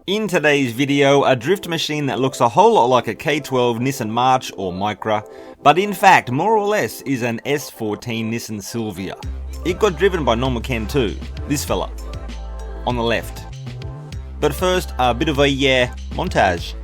In today's video, a drift machine that looks a whole lot like a K12 Nissan March or Micra, but in fact more or less is an S14 Nissan Silvia. It got driven by Nomura Ken too, this fella, on the left. But first, a bit of a montage.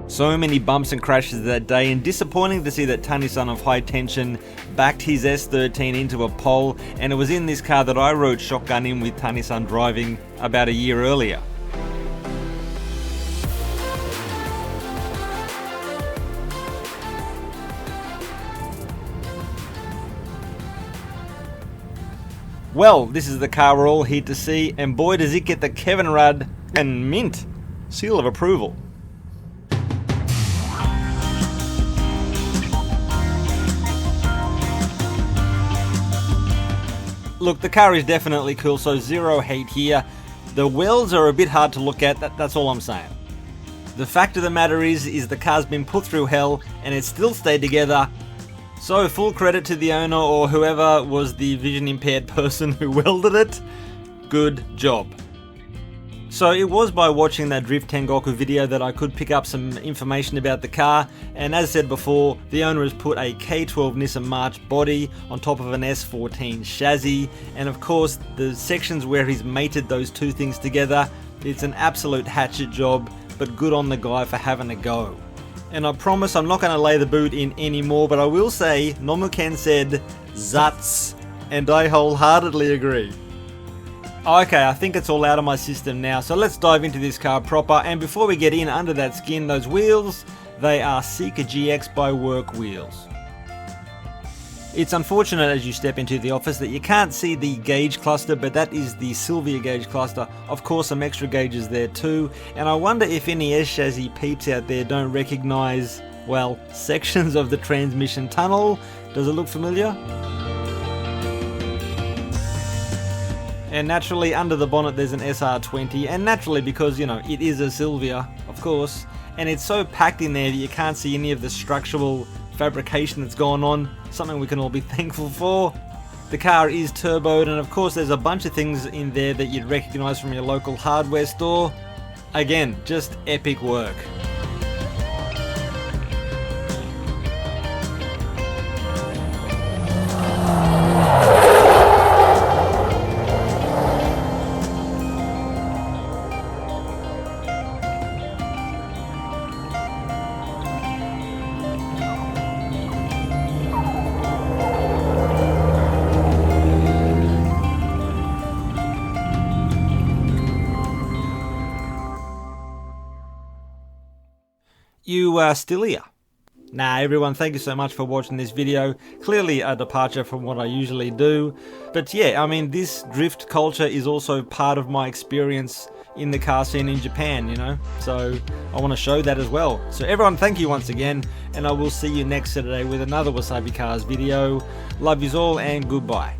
So many bumps and crashes that day, and disappointing to see that Nissan of High Tension backed his S13 into a pole, and it was in this car that I rode shotgun in with Nissan driving about a year earlier. Well, this is the car we're all here to see, and boy does it get the Kevin Rudd and mint seal of approval. Look, the car is definitely cool, so zero hate here. The wheels are a bit hard to look at, that's all I'm saying. The fact of the matter is the car's been put through hell and it still stayed together. So full credit to the owner or whoever was the vision impaired person who welded it. Good job. So it was by watching that Drift Tengoku video that I could pick up some information about the car, and as said before, the owner has put a K12 Nissan March body on top of an S14 chassis, and of course the sections where he's mated those two things together, it's an absolute hatchet job, but good on the guy for having a go. And I promise I'm not going to lay the boot in anymore, but I will say Nomura Ken said Zats, and I wholeheartedly agree. Okay, I think it's all out of my system now, so let's dive into this car proper. And before we get in under that skin, those wheels, they are Seeker GX by Work wheels. It's unfortunate as you step into the office that you can't see the gauge cluster, but that is the Silvia gauge cluster. Of course, some extra gauges there too, and I wonder if any S-chassis peeps out there don't recognise, well, sections of the transmission tunnel. Does it look familiar? And naturally under the bonnet there's an SR20, and naturally because, you know, it is a Silvia, of course, and it's so packed in there that you can't see any of the structural fabrication that's gone on, something we can all be thankful for. The car is turboed, and of course there's a bunch of things in there that you'd recognise from your local hardware store. Again, just epic work. You still here? Nah, everyone, thank you so much for watching this video. Clearly a departure from what I usually do. But yeah, I mean, this drift culture is also part of my experience in the car scene in Japan, you know? So I want to show that as well. So everyone, thank you once again, and I will see you next Saturday with another WasabiCars video. Love yous all, and goodbye.